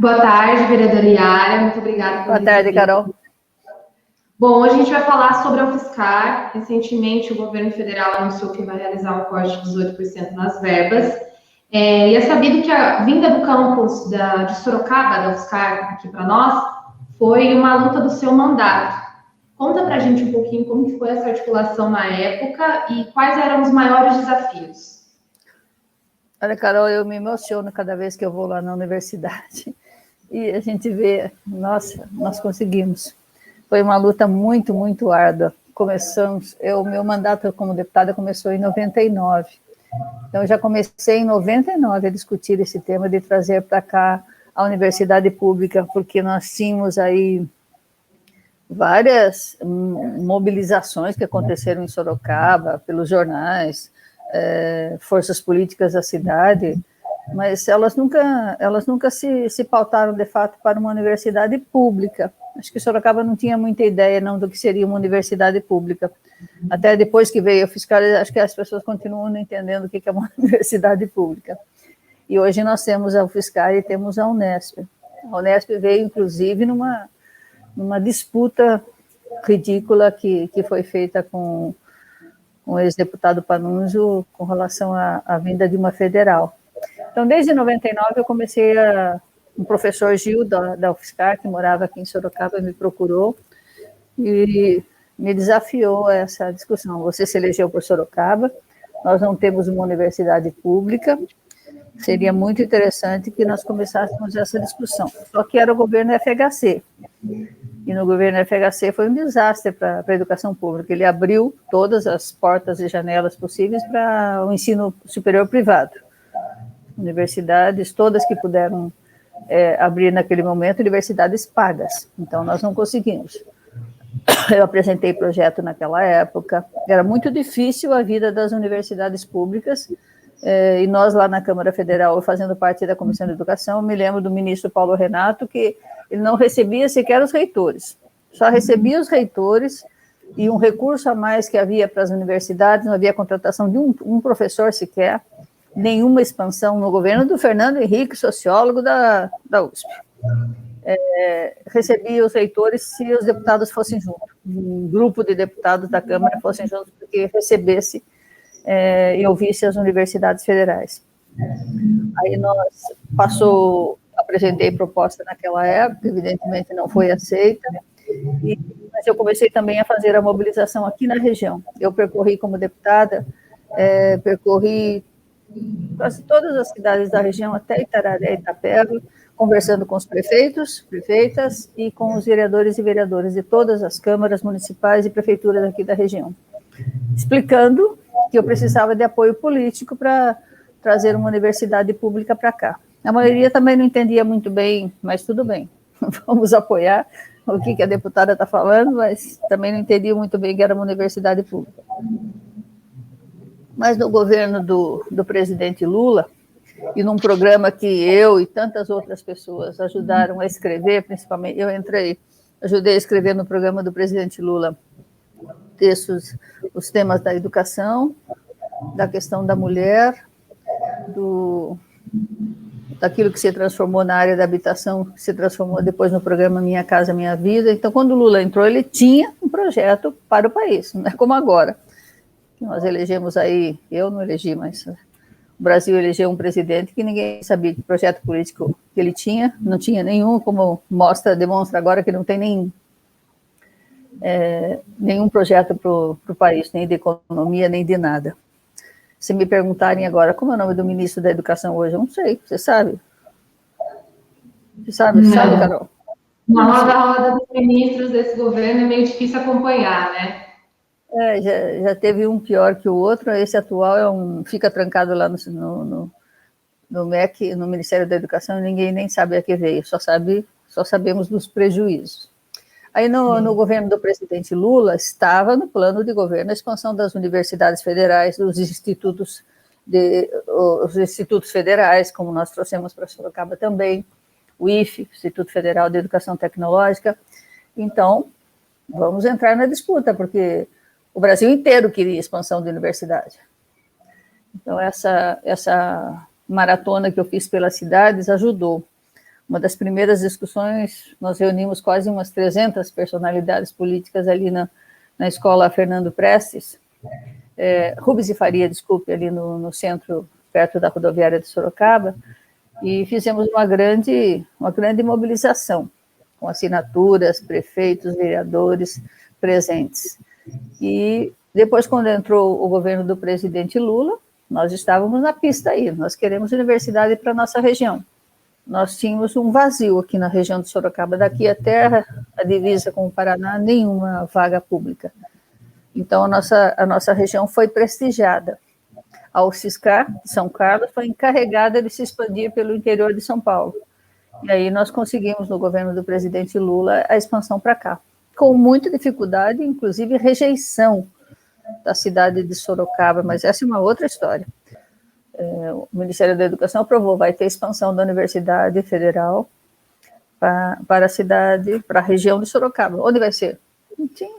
Boa tarde, vereadora Yara. Muito obrigada por Boa tarde, Carol. Bom, hoje a gente vai falar sobre a UFSCar. Recentemente, o governo federal anunciou que vai realizar um corte de 18% nas verbas. E é sabido que a vinda do campus de Sorocaba, da UFSCar, aqui para nós, foi uma luta do seu mandato. Conta para a gente um pouquinho como que foi essa articulação na época e quais eram os maiores desafios. Olha, Carol, eu me emociono cada vez que eu vou lá na universidade e a gente vê, nossa, nós conseguimos. Foi uma luta muito, muito árdua. Meu mandato como deputada começou em 99. Então, eu já comecei em 99 a discutir esse tema de trazer para cá a universidade pública, porque nós tínhamos aí várias mobilizações que aconteceram em Sorocaba, pelos jornais, forças políticas da cidade, mas elas nunca se pautaram, de fato, para uma universidade pública. Acho que Sorocaba não tinha muita ideia não do que seria uma universidade pública. Até depois que veio a UFSCar, acho que as pessoas continuam não entendendo o que é uma universidade pública. E hoje nós temos a UFSCar e temos a Unesp. A Unesp veio, inclusive, numa disputa ridícula que foi feita com o ex-deputado Panunzio com relação à vinda de uma federal. Então, desde 99, eu comecei um professor Gil, da UFSCar, que morava aqui em Sorocaba, me procurou e me desafiou a essa discussão. Você se elegeu por Sorocaba, nós não temos uma universidade pública, seria muito interessante que nós começássemos essa discussão. Só que era o governo FHC, e no governo FHC foi um desastre para a educação pública. Ele abriu todas as portas e janelas possíveis para o ensino superior privado. Universidades, todas que puderam abrir naquele momento, universidades pagas. Então, nós não conseguimos. Eu apresentei projeto naquela época. Era muito difícil a vida das universidades públicas, e nós lá na Câmara Federal, fazendo parte da Comissão de Educação, me lembro do ministro Paulo Renato, que ele não recebia sequer os reitores, só recebia os reitores e um recurso a mais que havia para as universidades, não havia contratação de um professor sequer, nenhuma expansão no governo do Fernando Henrique, sociólogo da USP. Recebia os reitores se os deputados fossem juntos, um grupo de deputados da Câmara fossem juntos, porque recebesse e ouvisse as universidades federais. Aí apresentei proposta naquela época, evidentemente não foi aceita, mas eu comecei também a fazer a mobilização aqui na região. Eu percorri como deputada, percorri quase todas as cidades da região, até Itararé e Itapeva, conversando com os prefeitos, prefeitas e com os vereadores e vereadoras de todas as câmaras municipais e prefeituras aqui da região, explicando que eu precisava de apoio político para trazer uma universidade pública para cá. A maioria também não entendia muito bem, mas tudo bem, vamos apoiar o que a deputada está falando, mas também não entendia muito bem que era uma universidade pública. Mas no governo do presidente Lula, e num programa que eu e tantas outras pessoas ajudaram a escrever, principalmente, ajudei a escrever no programa do presidente Lula os temas da educação, da questão da mulher, daquilo que se transformou na área da habitação, que se transformou depois no programa Minha Casa Minha Vida. Então, quando o Lula entrou, ele tinha um projeto para o país, não é como agora. Nós elegemos aí, eu não elegi, mas o Brasil elegeu um presidente que ninguém sabia que projeto político que ele tinha, não tinha nenhum, como demonstra agora que não tem nenhum projeto para o país, nem de economia, nem de nada. Se me perguntarem agora, como é o nome do ministro da Educação hoje, eu não sei, você sabe? Você sabe, Carol? Na roda dos ministros desse governo é meio difícil acompanhar, né? Já teve um pior que o outro, esse atual fica trancado lá no MEC, no Ministério da Educação, ninguém nem sabe a que veio, só sabemos dos prejuízos. Aí no governo do presidente Lula estava no plano de governo a expansão das universidades federais, os institutos federais, como nós trouxemos para Sorocaba também, o IFE, Instituto Federal de Educação Tecnológica. Então, vamos entrar na disputa, porque o Brasil inteiro queria expansão de universidade. Então, essa maratona que eu fiz pelas cidades ajudou. Uma das primeiras discussões, nós reunimos quase umas 300 personalidades políticas ali na escola Fernando Prestes, Rubens e Faria, desculpe, ali no centro, perto da rodoviária de Sorocaba, e fizemos uma grande mobilização, com assinaturas, prefeitos, vereadores presentes. E depois, quando entrou o governo do presidente Lula, nós estávamos na pista aí, nós queremos universidade para a nossa região. Nós tínhamos um vazio aqui na região de Sorocaba, daqui até a divisa com o Paraná, nenhuma vaga pública. Então, a nossa região foi prestigiada. A UFSCar de São Carlos foi encarregada de se expandir pelo interior de São Paulo. E aí nós conseguimos, no governo do presidente Lula, a expansão para cá. Com muita dificuldade, inclusive rejeição da cidade de Sorocaba, mas essa é uma outra história. O Ministério da Educação aprovou, vai ter expansão da Universidade Federal para a cidade, para a região de Sorocaba. Onde vai ser? Não tinha.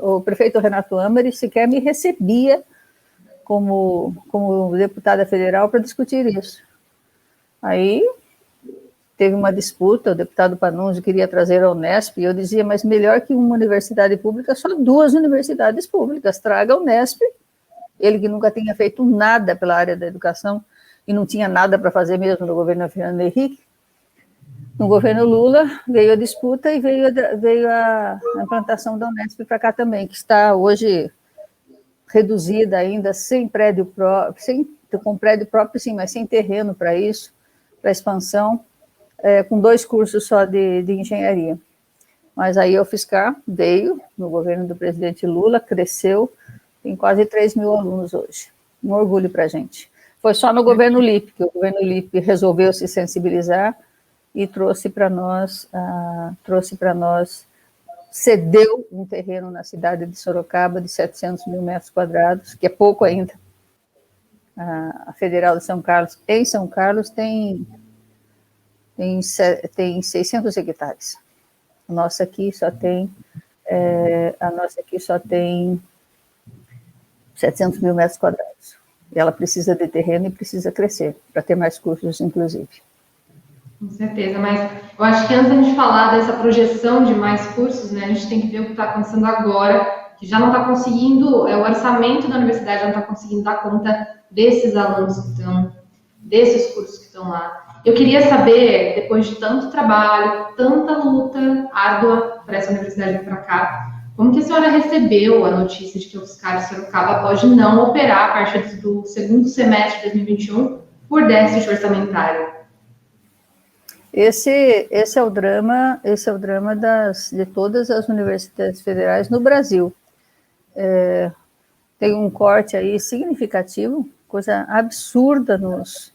O prefeito Renato Amari sequer me recebia como deputada federal para discutir isso. Aí teve uma disputa, o deputado Panunzi queria trazer a Unesp, e eu dizia, mas melhor que uma universidade pública, só 2 universidades públicas, traga a Unesp, ele que nunca tinha feito nada pela área da educação, e não tinha nada para fazer mesmo no governo Fernando Henrique. No governo Lula veio a disputa e veio a implantação da Unesp para cá também, que está hoje reduzida ainda, sem prédio próprio, com prédio próprio sim, mas sem terreno para isso, para expansão, com 2 cursos só de engenharia. Mas aí a UFSCar veio, no governo do presidente Lula, cresceu, tem quase 3 mil alunos hoje. Um orgulho para a gente. Foi só no governo Lippe, que o governo Lippe resolveu se sensibilizar e trouxe para nós, cedeu um terreno na cidade de Sorocaba de 700 mil metros quadrados, que é pouco ainda. A Federal de São Carlos, em São Carlos, tem 600 hectares. A nossa aqui só tem 700 mil metros quadrados. E ela precisa de terreno e precisa crescer, para ter mais cursos, inclusive. Com certeza, mas eu acho que antes da gente falar dessa projeção de mais cursos, né, a gente tem que ver o que está acontecendo agora, que já não está conseguindo, o orçamento da universidade já não está conseguindo dar conta desses alunos que estão, desses cursos que estão lá. Eu queria saber, depois de tanto trabalho, tanta luta árdua para essa universidade vir para cá, como que a senhora recebeu a notícia de que o UFSCar de Sorocaba pode não operar a partir do segundo semestre de 2021 por déficit orçamentário? Esse é o drama de todas as universidades federais no Brasil. Tem um corte aí significativo, coisa absurda nos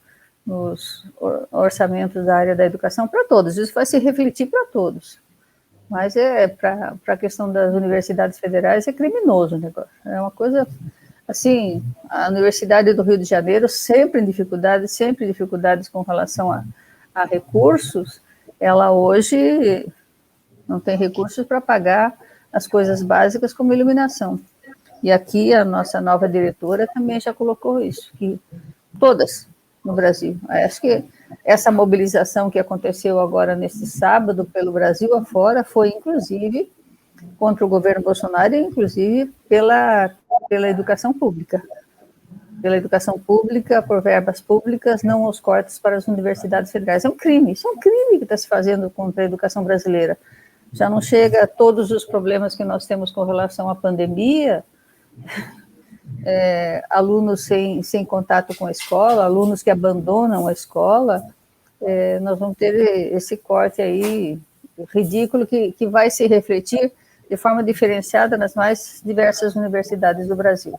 orçamentos da área da educação para todos. Isso vai se refletir para todos. Mas para a questão das universidades federais é criminoso o negócio. É uma coisa assim, a Universidade do Rio de Janeiro sempre em dificuldades com relação a recursos, ela hoje não tem recursos para pagar as coisas básicas como iluminação. E aqui a nossa nova diretora também já colocou isso, que todas no Brasil. Acho que essa mobilização que aconteceu agora neste sábado pelo Brasil afora foi inclusive contra o governo Bolsonaro e inclusive pela educação pública. Pela educação pública, por verbas públicas, não os cortes para as universidades federais. É um crime, isso é um crime que está se fazendo contra a educação brasileira. Já não chega a todos os problemas que nós temos com relação à pandemia, alunos sem contato com a escola, alunos que abandonam a escola, nós vamos ter esse corte aí ridículo que vai se refletir de forma diferenciada nas mais diversas universidades do Brasil.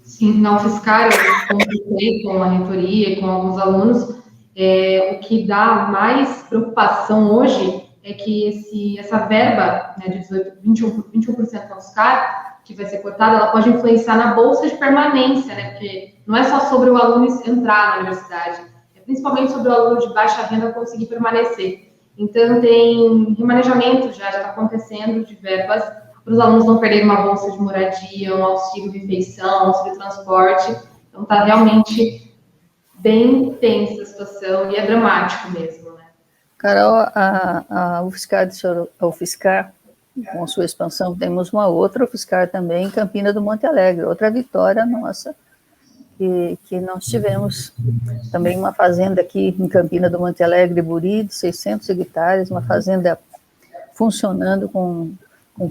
Sim, na UFSCar, eu conversei com a reitoria e com alguns alunos, o que dá mais preocupação hoje é que essa verba, né, de 21% da UFSCar, que vai ser cortada, ela pode influenciar na bolsa de permanência, né, porque não é só sobre o aluno entrar na universidade, é principalmente sobre o aluno de baixa renda conseguir permanecer. Então, tem remanejamento já está acontecendo de verbas para os alunos não perderem uma bolsa de moradia, um auxílio refeição, auxílio transporte. Então, está realmente bem tensa a situação e é dramático mesmo, né? Carol, a UFSCar, com sua expansão, temos uma outra UFSCar também em Campina do Monte Alegre, outra vitória nossa, que nós tivemos também uma fazenda aqui em Campina do Monte Alegre, Buri, de 600 hectares, uma fazenda funcionando com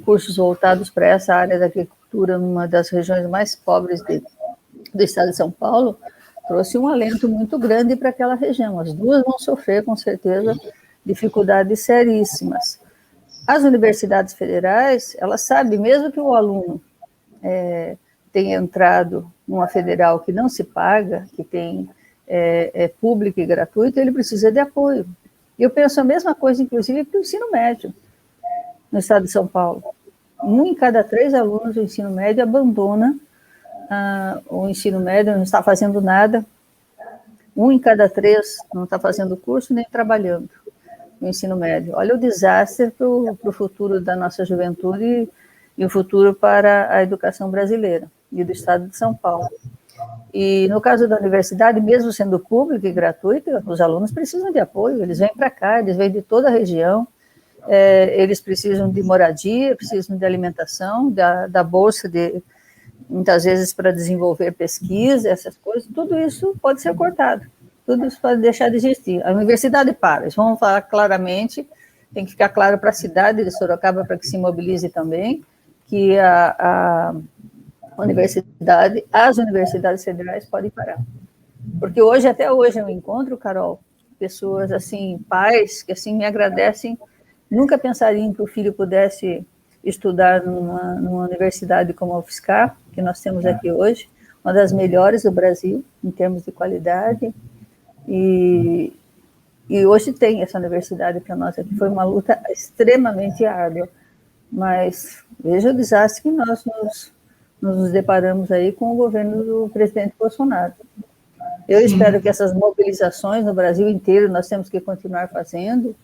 cursos voltados para essa área da agricultura, numa das regiões mais pobres do estado de São Paulo, trouxe um alento muito grande para aquela região. As duas vão sofrer, com certeza, dificuldades seríssimas. As universidades federais, elas sabem, mesmo que o aluno tenha entrado numa federal que não se paga, que é pública e gratuita, ele precisa de apoio. E eu penso a mesma coisa, inclusive, para o ensino médio, no estado de São Paulo. 1 em cada 3 alunos do ensino médio abandona o ensino médio, não está fazendo nada. 1 em cada 3 não está fazendo curso nem trabalhando no ensino médio. Olha o desastre para o futuro da nossa juventude e o futuro para a educação brasileira e do estado de São Paulo. E no caso da universidade, mesmo sendo pública e gratuita, os alunos precisam de apoio, eles vêm para cá, eles vêm de toda a região, eles precisam de moradia, precisam de alimentação, da bolsa, muitas vezes para desenvolver pesquisa, essas coisas, tudo isso pode ser cortado, tudo isso pode deixar de existir. A universidade para, vamos falar claramente, tem que ficar claro para a cidade de Sorocaba, para que se mobilize também, que as universidades federais podem parar. Porque até hoje eu encontro, Carol, pessoas assim, pais, que assim me agradecem, nunca pensariam que o filho pudesse estudar numa universidade como a UFSCar, que nós temos aqui hoje, uma das melhores do Brasil, em termos de qualidade, e hoje tem essa universidade para nós aqui. Foi uma luta extremamente árdua, mas veja o desastre que nós nos deparamos aí com o governo do presidente Bolsonaro. Eu espero que essas mobilizações no Brasil inteiro, nós temos que continuar fazendo,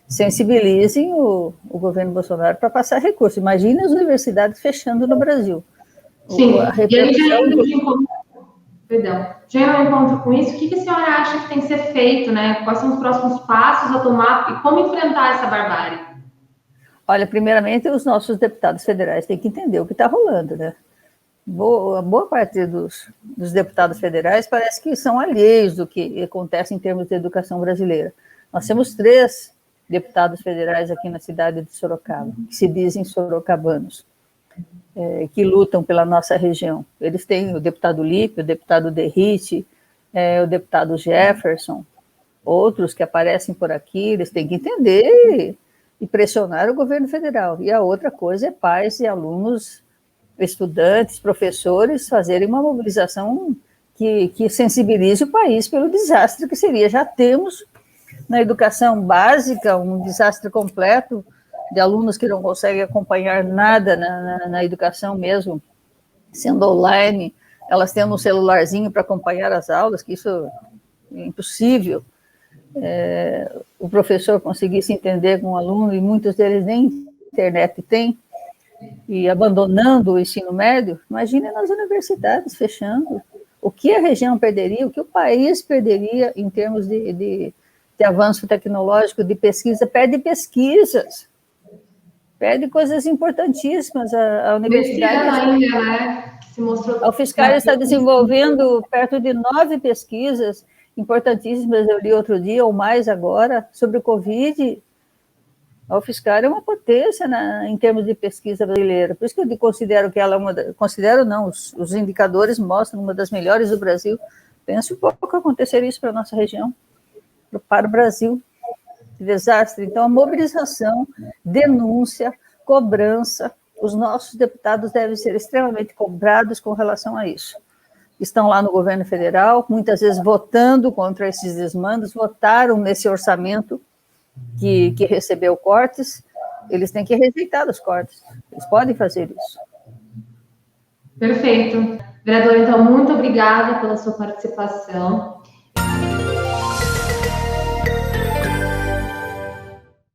sensibilizem o governo Bolsonaro para passar recursos. Imagine as universidades fechando no Brasil. Sim, e aí já eu encontro com isso. O que a senhora acha que tem que ser feito, né? Quais são os próximos passos a tomar e como enfrentar essa barbárie? Olha, primeiramente, os nossos deputados federais têm que entender o que está rolando, né? Boa parte dos deputados federais parece que são alheios do que acontece em termos de educação brasileira. Nós temos 3 deputados federais aqui na cidade de Sorocaba, que se dizem sorocabanos, que lutam pela nossa região. Eles têm o deputado Lípio, o deputado Derrite, o deputado Jefferson, outros que aparecem por aqui, eles têm que entender e pressionar o governo federal. E a outra coisa é pais e alunos, estudantes, professores, fazerem uma mobilização que sensibilize o país pelo desastre que seria. Já temos na educação básica um desastre completo de alunos que não conseguem acompanhar nada na educação mesmo, sendo online, elas tendo um celularzinho para acompanhar as aulas, que isso é impossível. O professor conseguir se entender com o aluno, e muitos deles nem internet têm, e abandonando o ensino médio. Imagine nas universidades fechando. O que a região perderia, o que o país perderia em termos de avanço tecnológico, de pesquisa, perde pesquisas, perde coisas importantíssimas. A universidade ainda, né, que se mostrou... A UFSCar está desenvolvendo perto de 9 pesquisas importantíssimas, eu li outro dia, ou mais agora, sobre o Covid. A UFSCar é uma potência em termos de pesquisa brasileira, por isso que eu considero que ela considero não, os indicadores mostram uma das melhores do Brasil. Penso um pouco acontecer isso para a nossa região, para o Brasil. Desastre. Então, a mobilização, denúncia, cobrança, os nossos deputados devem ser extremamente cobrados com relação a isso. Estão lá no governo federal, muitas vezes votando contra esses desmandos, votaram nesse orçamento que recebeu cortes, eles têm que rejeitar os cortes, eles podem fazer isso. Perfeito. Vereadora, então, muito obrigada pela sua participação.